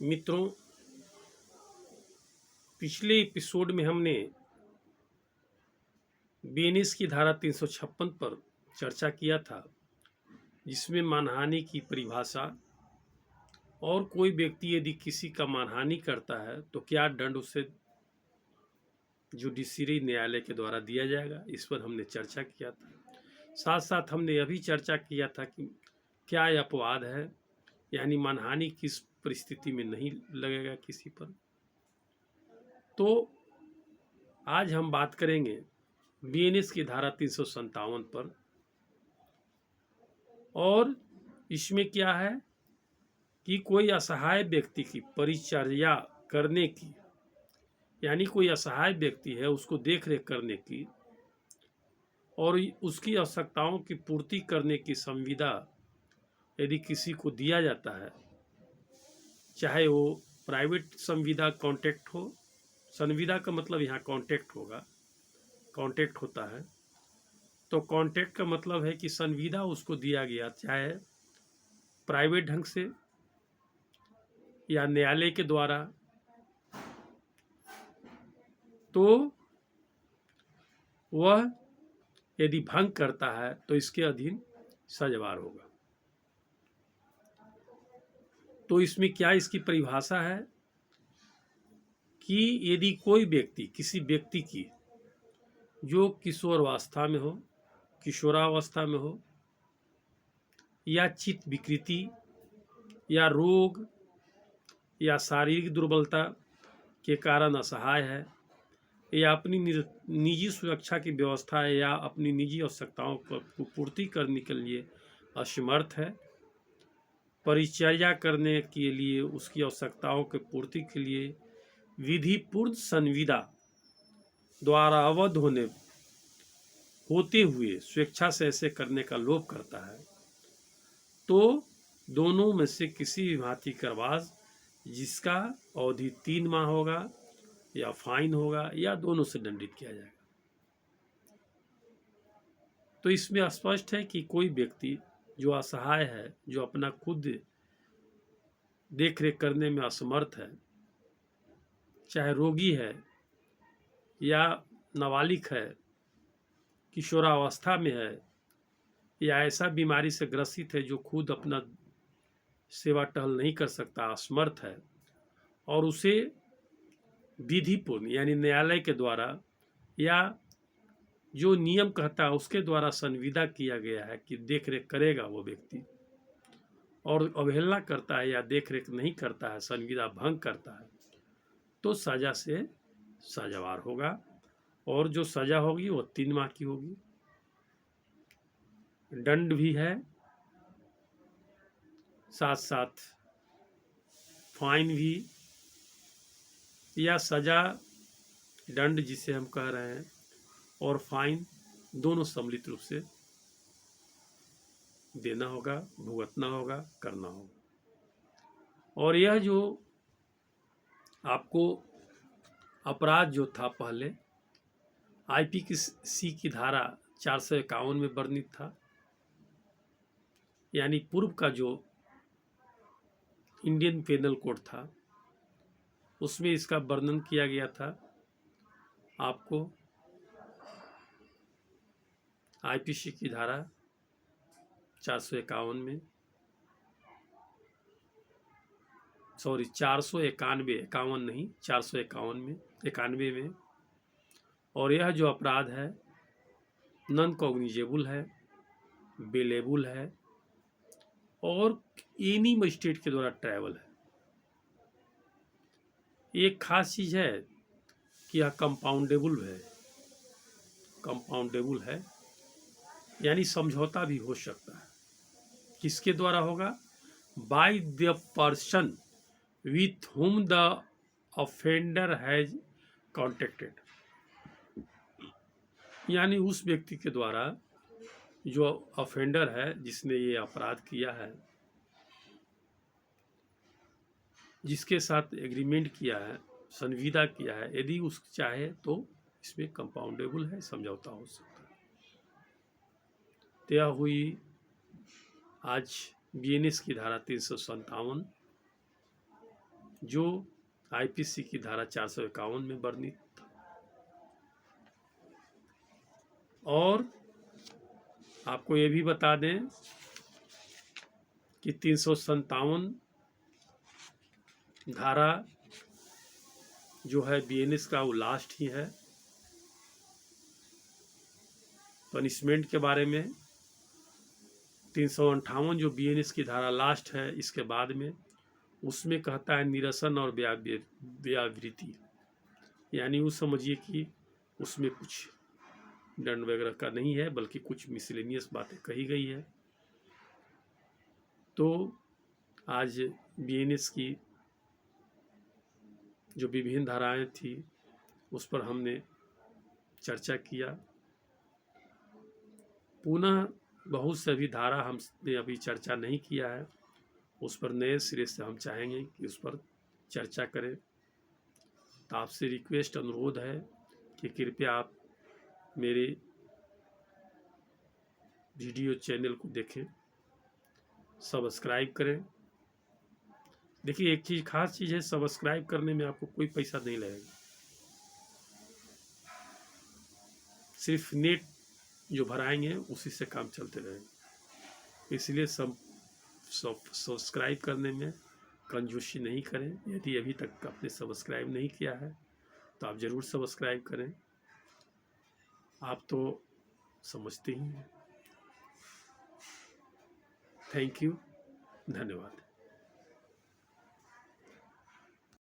मित्रों, पिछले एपिसोड में हमने बीएनएस की धारा 356 पर चर्चा किया था, जिसमें मानहानि की परिभाषा और कोई व्यक्ति यदि किसी का मानहानि करता है तो क्या दंड उसे जुडिशरी न्यायालय के द्वारा दिया जाएगा, इस पर हमने चर्चा किया था। साथ साथ हमने यह भी चर्चा किया था कि क्या यह अपवाद है, यानी मानहानि किस परिस्थिति में नहीं लगेगा किसी पर। तो आज हम बात करेंगे बीएनएस की धारा 357 पर। और इसमें क्या है कि कोई असहाय व्यक्ति की परिचर्या करने की, यानी कोई असहाय व्यक्ति है उसको देख रेख करने की और उसकी आवश्यकताओं की पूर्ति करने की संविदा यदि किसी को दिया जाता है, चाहे वो प्राइवेट संविदा कॉन्ट्रैक्ट हो। संविदा का मतलब यहाँ कॉन्ट्रैक्ट होगा, कॉन्ट्रैक्ट होता है तो कॉन्ट्रैक्ट का मतलब है कि संविदा उसको दिया गया, चाहे प्राइवेट ढंग से या न्यायालय के द्वारा, तो वह यदि भंग करता है तो इसके अधीन सजावार होगा। तो इसमें क्या इसकी परिभाषा है कि यदि कोई व्यक्ति किसी व्यक्ति की जो किशोरावस्था में हो, किशोरावस्था में हो, या चित्त विकृति या रोग या शारीरिक दुर्बलता के कारण असहाय है, या अपनी निजी सुरक्षा की व्यवस्था है या अपनी निजी आवश्यकताओं को पूर्ति करने के लिए असमर्थ है, परिचर्या करने के लिए उसकी आवश्यकताओं की पूर्ति के लिए विधिपूर्ण संविदा द्वारा अवध होते हुए स्वेच्छा से ऐसे करने का लोभ करता है, तो दोनों में से किसी भी भांति करवाज जिसका अवधि 3 माह होगा या फाइन होगा या दोनों से दंडित किया जाएगा। तो इसमें स्पष्ट है कि कोई व्यक्ति जो असहाय है, जो अपना खुद देख रेख करने में असमर्थ है, चाहे रोगी है या नाबालिग है, किशोरावस्था में है या ऐसा बीमारी से ग्रसित है जो खुद अपना सेवा टहल नहीं कर सकता, असमर्थ है, और उसे विधिपूर्ण यानी न्यायालय के द्वारा या जो नियम कहता है उसके द्वारा संविदा किया गया है कि देख रेख करेगा वो व्यक्ति, और अवहेलना करता है या देख रेख नहीं करता है, संविदा भंग करता है, तो सजा से सजावार होगा। और जो सजा होगी वो 3 माह की होगी। दंड भी है, साथ साथ फाइन भी, या सजा दंड जिसे हम कह रहे हैं और फाइन दोनों सम्मिलित रूप से देना होगा, भुगतना होगा, करना होगा। और यह जो आपको अपराध जो था पहले आईपीसी की धारा 451 में वर्णित था, यानी पूर्व का जो इंडियन पेनल कोड था उसमें इसका वर्णन किया गया था आपको आईपीसी की धारा 451 में, सॉरी 491, 51 नहीं, 451 में, 91 में। और यह जो अपराध है नॉन कॉग्निजेबल है, बेलेबल है और एनी मजिस्ट्रेट के द्वारा ट्रायबल है। एक खास चीज है कि यह कंपाउंडेबल है, कंपाउंडेबल है यानी समझौता भी हो सकता है। किसके द्वारा होगा? By the person with whom the offender has contacted, यानी उस व्यक्ति के द्वारा जो ऑफेंडर है, जिसने ये अपराध किया है, जिसके साथ एग्रीमेंट किया है, संविदा किया है, यदि उस चाहे तो इसमें कंपाउंडेबल है, समझौता हो सकता है। तो यह हुई आज बीएनएस की धारा 357 जो आईपीसी की धारा 451 में वर्णित था। और आपको ये भी बता दें कि 357 धारा जो है बीएनएस का वो लास्ट ही है। पनिशमेंट के बारे में 358 जो बीएनएस की धारा लास्ट है, इसके बाद में उसमें कहता है निरसन और व्यावृत्ति, यानी वो समझिए कि उसमें कुछ दंड वगैरह का नहीं है, बल्कि कुछ मिसलेनियस बातें कही गई है। तो आज बीएनएस की जो विभिन्न धाराएं थी उस पर हमने चर्चा किया। पुनः बहुत से भी धारा हमने अभी चर्चा नहीं किया है, उस पर नए सिरे से हम चाहेंगे कि उस पर चर्चा करें। तो आपसे रिक्वेस्ट, अनुरोध है कि कृपया आप मेरे वीडियो चैनल को देखें, सब्सक्राइब करें। देखिए, एक चीज़ खास चीज़ है, सब्सक्राइब करने में आपको कोई पैसा नहीं लगेगा, सिर्फ नेट जो भराएंगे उसी से काम चलते रहेगा। इसलिए सब्सक्राइब करने में कंजूसी नहीं करें। यदि अभी तक आपने सब्सक्राइब नहीं किया है तो आप ज़रूर सब्सक्राइब करें। आप तो समझते ही हैं। थैंक यू, धन्यवाद।